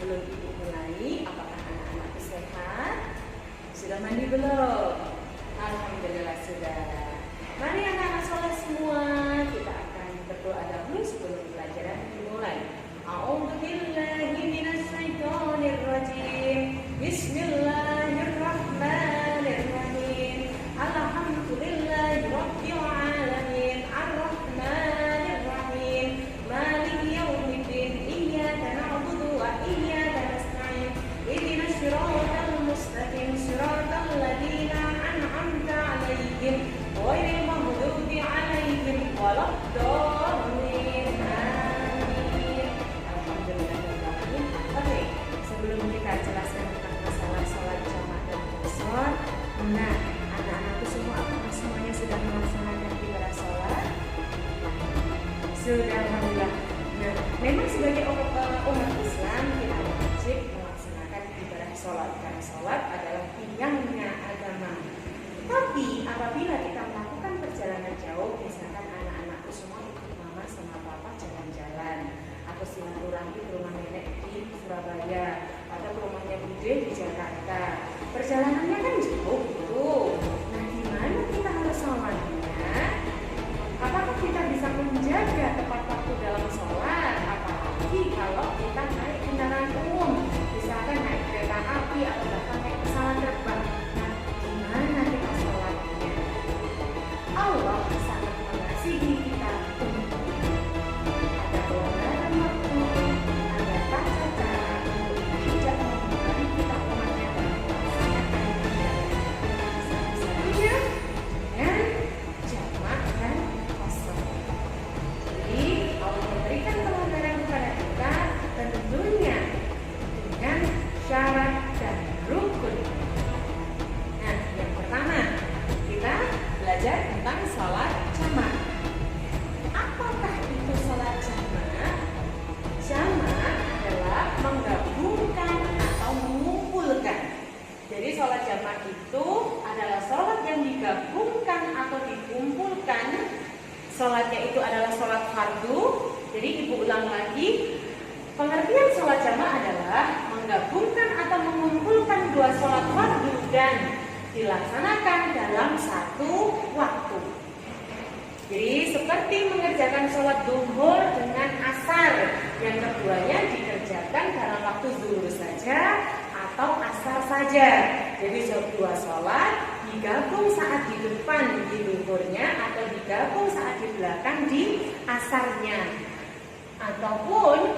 sebelum ibu mulai, apakah anak-anakku sehat? Sudah mandi belum? Alhamdulillah sudah. Mari anak-anak sholat semua. Kita akan berdoa dahulu sebelum pelajaran dimulai. A'udzubillahi minasyaitonirrajim. Bismillahirrahmanirrahim. Alhamdulillahi rabbil alamin. Arrahmanirrahim. Maliki yaumiddin. Iyyaka na'budu wa iyyaka nasta'in. Ihdinas siratal mustaqim. Siratal ladzina an'amta 'alaihim ghairil maghdubi 'alaihim waladdallin. Amin. Alhamdulillahirrahmanirrahim. Oke, sebelum kita jelaskan tentang masalah sholat jamaah dan qashar, nah, anak-anakku semua, apakah semuanya sudah melaksanakan ibadah sholat? Sudah, alhamdulillah. Nah, memang sebagai umat Islam kita wajib melaksanakan ibadah sholat karena sholat adalah tiangnya agama. Tapi apabila kita melakukan perjalanan jauh, misalkan anak-anakku semua ikut mama sama papa jalan-jalan, atau silaturahmi ke rumah nenek di Surabaya atau ke rumahnya Bude di Jakarta, perjalanannya kan jauh gitu. Nah, gimana kita harus sholatnya? Apakah kita bisa menjaga tepat waktu dalam sholat? Apalagi kalau kita naik kendaraan umum, misalkan naik kereta api atau bahkan naik pesawat terbang. Nah, gimana kita sholatnya? Allah sangat mengasihi kita untuk ada pelonggaran waktu, ada tata cara untuk tidak membebani kita umatnya dan melaksanakan ibadah. Salah satunya dengan jamak dan qashar. Jadi Allah memberikan pelonggaran kepada kita tentunya dengan syarat dan rukun. Nah, yang pertama kita belajar tentang sholat jamaah. Apakah itu sholat jamaah? Jamaah adalah menggabungkan atau mengumpulkan. Jadi sholat jamaah itu adalah sholat yang digabungkan atau dikumpulkan. Sholatnya itu adalah sholat fardu. Jadi ibu ulang lagi, pengertian sholat jamaah adalah menggabungkan atau mengumpulkan dua sholat fardu dan dilaksanakan dalam satu waktu. Jadi seperti mengerjakan sholat duhur dengan asar, yang keduanya dikerjakan dalam waktu zuhur saja atau asar saja. Jadi dua sholat digabung saat di depan di duhurnya atau digabung saat di belakang di asarnya. Ataupun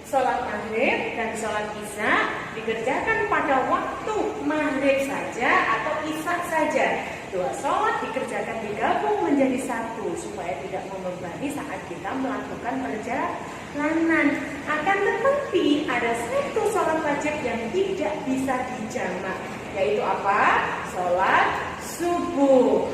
sholat maghrib dan sholat isya dikerjakan pada waktu maghrib saja atau isya saja. Dua sholat dikerjakan digabung menjadi satu supaya tidak membebani saat kita melakukan perjalanan. Akan tetapi ada satu sholat wajib yang tidak bisa dijamak, yaitu apa? Sholat subuh.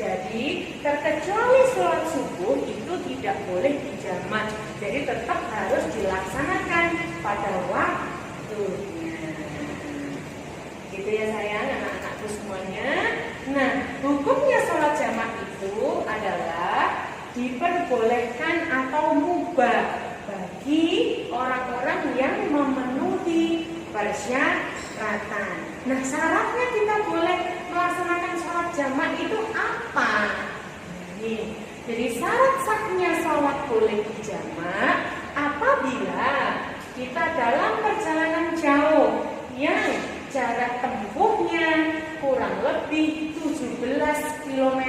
Jadi terkecuali sholat subuh itu tidak boleh dijamak. Jadi tetap harus dilaksanakan pada waktunya. Gitu ya sayang, anak-anakku semuanya. Nah, hukumnya sholat jamaah itu adalah diperbolehkan atau mubah bagi orang-orang yang memenuhi persyaratan. Nah, syaratnya kita boleh melaksanakan sholat jamaah itu apa? Nih, jadi syarat sahnya sholat boleh dijamak apabila kita dalam perjalanan jauh yang jarak tempuhnya kurang lebih 17 km.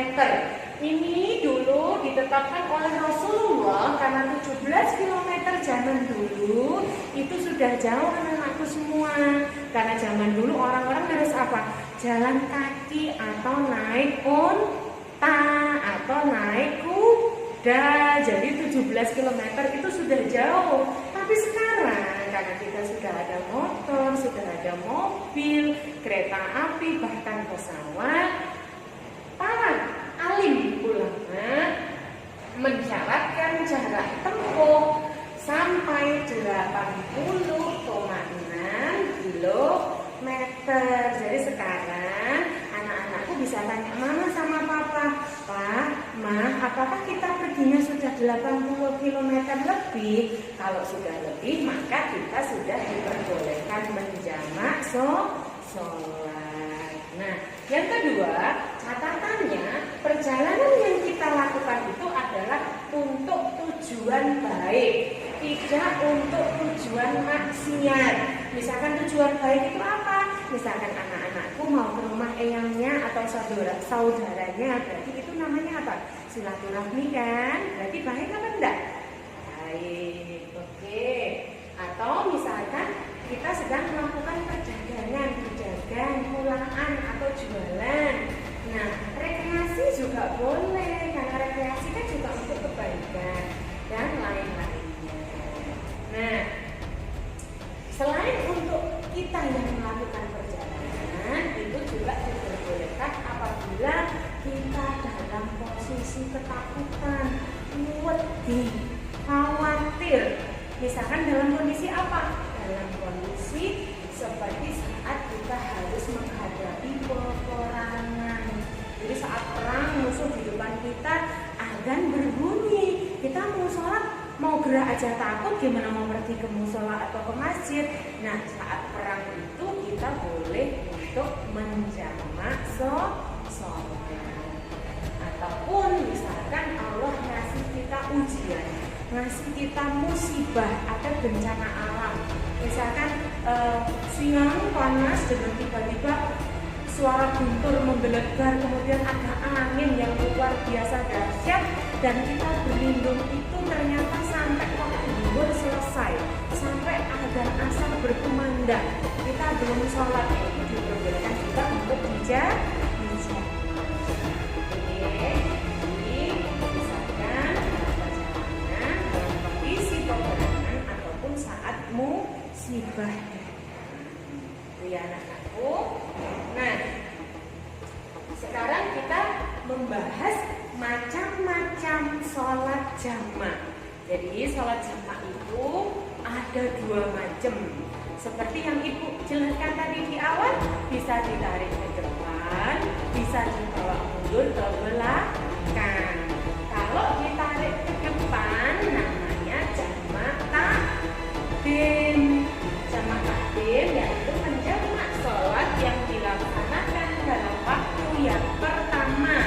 Ini dulu ditetapkan oleh Rasulullah karena 17 km zaman dulu itu sudah jauh anak-anakku semua. Karena zaman dulu orang-orang harus apa? Jalan kaki atau naik unta atau naik kuda. Jadi 17 km itu sudah jauh. Tapi sekarang karena kita sudah ada motor, sudah ada mobil, kereta api, bahkan pesawat, para alim ulama mensyaratkan jarak tempuh sampai 80,6 km. Jadi sekarang anak-anakku bisa tanya mama sama papa, Pak, Ma, apakah kita perginya sudah 80 km lebih? Kalau sudah lebih, maka kita sudah diperbolehkan menjamak sholat. Nah, yang kedua, catatannya perjalanan yang kita lakukan itu adalah untuk tujuan baik, tidak untuk tujuan maksiat. Misalkan tujuan baik itu apa? Misalkan anak-anakku mau ke rumah eyangnya atau saudaranya, berarti itu namanya apa? Silaturahmi kan? Berarti baik apa enggak? Baik, oke. Atau misalkan kita sedang melakukan perdagangan, berdagang, pulaan atau jualan. Nah, rekreasi juga boleh, karena rekreasi kan juga untuk kebaikan dan lain-lainnya. Nah, selain untuk kita yang melakukan perjalanan, itu juga diperbolehkan apabila kita dalam posisi ketakutan, wedi, khawatir. Misalkan dalam kondisi apa? Dalam kondisi seperti saat kita harus menghadapi peperangan. Jadi saat perang musuh di depan kita, adzan berbunyi, kita mau sholat, mau gerak aja takut, gimana mau pergi ke musola atau ke masjid. Nah, saat perang itu kita boleh untuk menjamak sholat. Ataupun misalkan Allah ngasih kita ujian, ngasih kita musibah atau bencana alam. Misalkan siang panas dengan tiba-tiba suara guntur menggelegar, kemudian ada angin yang luar biasa dahsyat, dan kita berlindung itu ternyata sampai waktu zuhur selesai, sampai adzan asar berkumandang, kita belum sholat, itu diperbolehkan juga untuk dijamak. Jadi misalkan perjalanan dalam kondisi peperangan ataupun saat musibah. Itu ya anak-anakku. Nah, sekarang kita membahas macam-macam sholat jamak. Jadi sholat jamak itu ada 2 macam. Seperti yang Ibu jelaskan tadi di awal, bisa ditarik ke depan, bisa dibawa mundur ke belakang. Kalau ditarik ke depan namanya jamak takdim. Jamak takdim yaitu menjamak sholat yang dilaksanakan dalam waktu yang pertama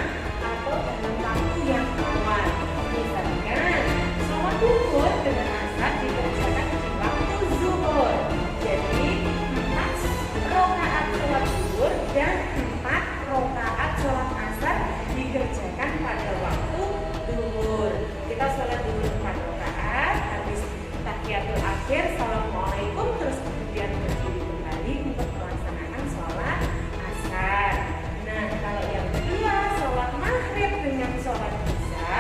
atau dalam waktu yang awal. Misalkan sholat zuhur dengan asar dikerjakan di waktu zuhur. Jadi 4 rakaat sholat zuhur dan 4 rakaat sholat asar dikerjakan pada waktu zuhur. Kita sholat zuhur 4 rakaat, habis tahiyatul akhir, assalamualaikum, terus kemudian berdiri kembali untuk melaksanakan sholat asar. Nah, kalau yang kedua, sholat maghrib dengan sholat isya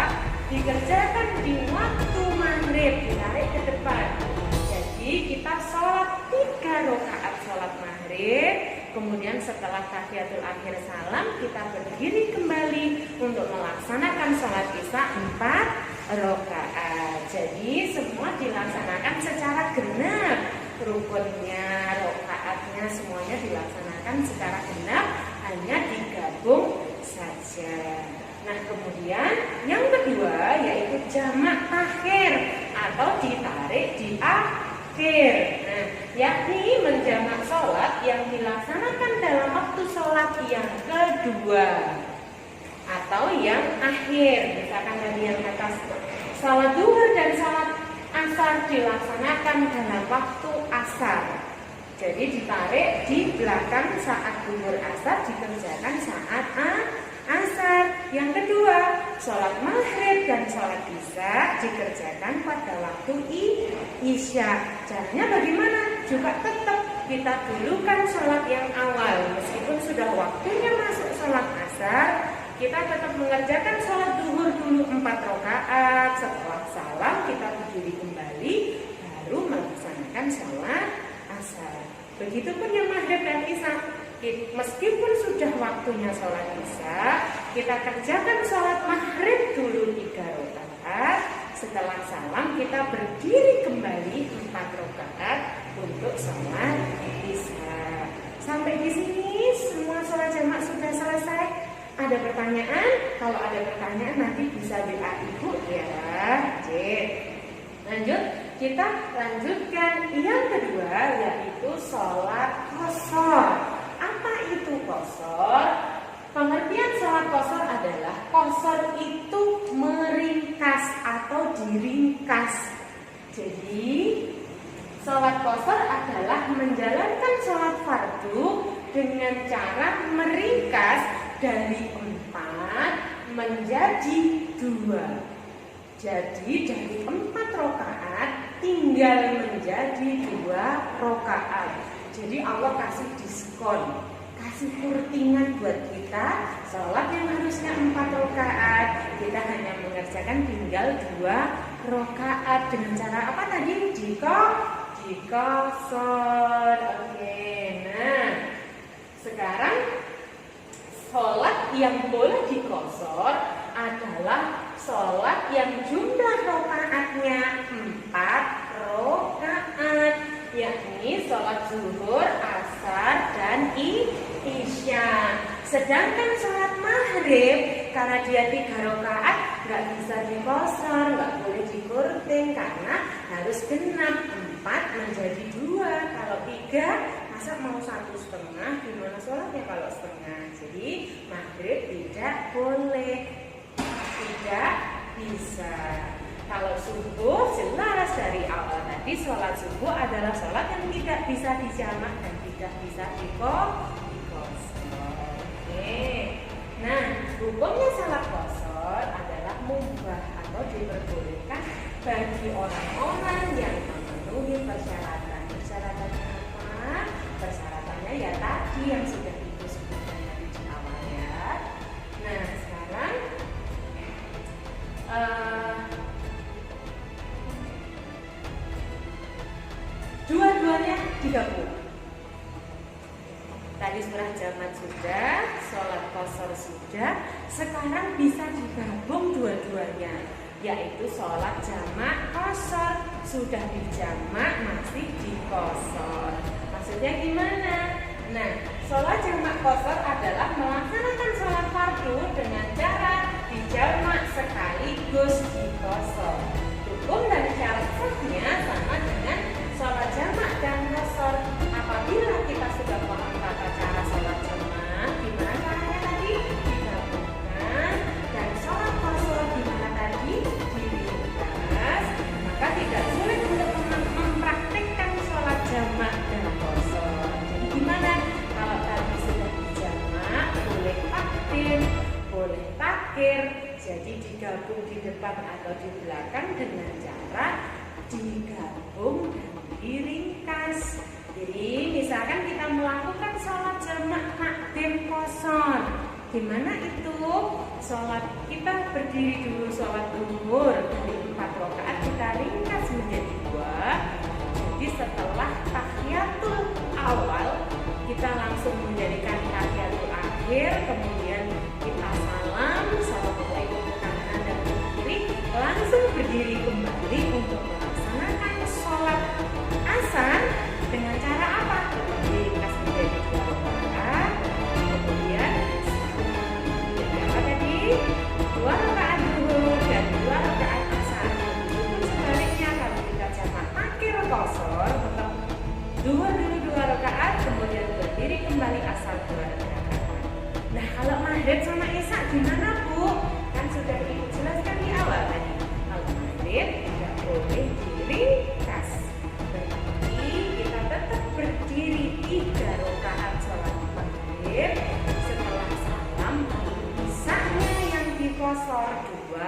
dikerjakan di waktu maghrib, ditarik ke depan. Jadi kita sholat 3 rakaat sholat maghrib, kemudian setelah tahiyatul akhir salam kita berdiri kembali untuk melaksanakan sholat isya 4 rakaat. Jadi semua dilaksanakan secara genap, rukunnya, rakaatnya semuanya dilaksanakan secara genap, hanya digabung saja. Nah, kemudian yang kedua yaitu jamak takhir atau ditarik di akhir. Nah, yakni menjamak sholat yang dilaksanakan dalam waktu sholat yang kedua atau yang akhir. Misalkan tadi yang atas, sholat zuhur dan sholat asar dilaksanakan dalam waktu asar. Jadi ditarik di belakang saat zuhur, asar dikerjakan saat asar. Yang kedua, sholat maghrib dan sholat isya dikerjakan pada waktu isya. Caranya bagaimana? Juga tetap kita dulukan sholat yang awal. Meskipun sudah waktunya masuk sholat asar, kita tetap mengerjakan sholat zuhur dulu 4 rakaat. Setelah salam kita berdiri kembali, baru melaksanakan sholat asar. Begitupun yang maghrib dan isya. Meskipun sudah waktunya sholat isya, kita kerjakan sholat maghrib dulu 3 rakaat. Setelah salam kita berdiri kembali 4 rakaat untuk sholat isya. Sampai di sini semua sholat jamak sudah selesai. Ada pertanyaan? Kalau ada pertanyaan nanti bisa WA Ibu ya. Lanjut, kita lanjutkan yang kedua yaitu sholat qashar. Apa itu qashar? Pengertian sholat qashar adalah qashar itu meringkas atau diringkas. Jadi sholat qashar adalah menjalankan sholat fardu dengan cara meringkas dari 4 menjadi 2. Jadi dari 4 rakaat tinggal menjadi 2 rakaat. Jadi Allah kasih diskon, kasih kurtingan buat kita. Sholat yang harusnya 4 rakaat, kita hanya mengerjakan tinggal 2 rakaat dengan cara apa tadi? Qashar. Oke. Nah, sekarang sholat yang boleh diqashar adalah sholat yang jumlah rakaatnya 4 rakaat, yakni sholat zuhur, asar, dan isya. Sedangkan sholat maghrib karena dia 3 rakaat nggak bisa diqashar, nggak boleh dikurting karena harus genap 4 menjadi 2. Kalau 3 masa mau 1,5, gimana sholatnya kalau setengah? Jadi maghrib tidak boleh, tidak bisa. Kalau subuh jelas dari awal tadi sholat subuh adalah sholat yang tidak bisa dijamak dan tidak bisa diqashar. Oke. Nah, hukumnya sholat qashar adalah mubah atau diperbolehkan bagi orang-orang yang memenuhi persyaratan. Persyaratannya apa? Persyaratannya ya tadi yang sudah Ibu sebutkan tadi di awal ya. Nah, sekarang dua-duanya digabung. Tadi surah jamat sudah, sholat qashar sudah, sekarang bisa digabung dua-duanya, yaitu sholat jamak qashar. Sudah dijamak masih diqashar. Maksudnya gimana? Nah, sholat jamak qashar adalah melaksanakan sholat fardu dengan cara dijamak sekaligus diqashar. Hukum dan syarat sahnya sama dengan sholat jamak dan qashar. Apabila kita sudah paham tata cara sholat jamak, gimana caranya tadi? Digabungkan, dan sholat qashar gimana tadi? Diringkas. Maka tidak sulit untuk mempraktikkan sholat jamak dan qashar. Jadi gimana? Kalau tadi sudah dijamak, boleh takdim, boleh takhir. Jadi digabung di depan atau di belakang dengan cara digabung dan diringkas. Jadi misalkan kita melakukan sholat jamak takdim qashar, gimana itu? Sholat kita berdiri dulu sholat zuhur dari 4 rakaat kita ringkas menjadi 2. Jadi setelah tahiyatul awal kita langsung menjadikan tahiyatul akhir, kemudian kita salam, assalamualaikum kanan dan kiri, langsung berdiri kembali untuk melaksanakan sholat asar dengan cara apa? Diringkas menjadi 2 rakaat, kemudian jadi apa tadi? 2 rakaat zuhur dan 2 rakaat asar. Begitupun sebaliknya kalau kita jamak akhir qashar, tetap zuhur dulu 2 rakaat, kemudian berdiri kembali asar 2 rakaat. Nah, kalau maghrib sama isya gimana, Bu? Kan sudah Ibu jelaskan di awal tadi. Kalau maghrib tidak boleh diringkas. Berarti kita tetap berdiri 3 rakaat sholat maghrib. Setelah salam, isyanya yang diqashar 2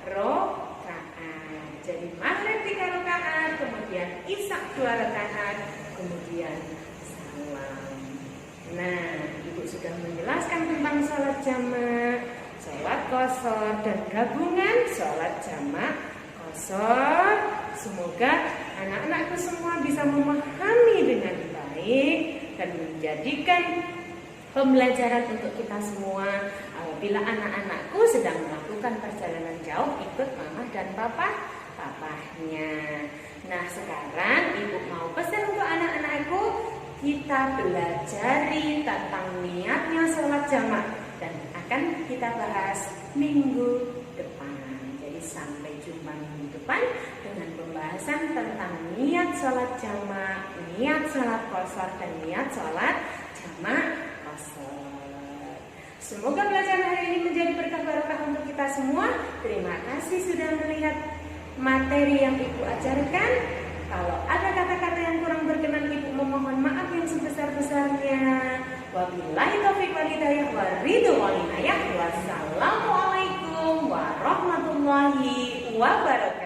rakaat. Jadi maghrib 3 rakaat, kemudian isya 2 rakaat, kemudian salam. Nah, Ibu sudah menjelaskan tentang sholat jamak, sholat qashar, dan gabungan sholat jamak qashar. Semoga anak-anakku semua bisa memahami dengan baik dan menjadikan pembelajaran untuk kita semua. Apabila anak-anakku sedang melakukan perjalanan jauh, ikut mama dan papahnya. Nah, sekarang Ibu mau pesan untuk anak-anakku, kita belajari tentang niatnya sholat jamak dan akan kita bahas minggu depan. Jadi sampai jumpa minggu depan dengan pembahasan tentang niat sholat jamak, niat sholat qashar, dan niat sholat jamak qashar. Semoga pelajaran hari ini menjadi berkah barokah untuk kita semua. Terima kasih sudah melihat materi yang Ibu ajarkan. Kalau ada kata-kata yang kurang berkenan, Ibu memohon maaf yang sebesar-besarnya. Wabillahi taufiq wal hidayah wa ridho wal inayah. Wassalamualaikum warahmatullahi wabarakatuh.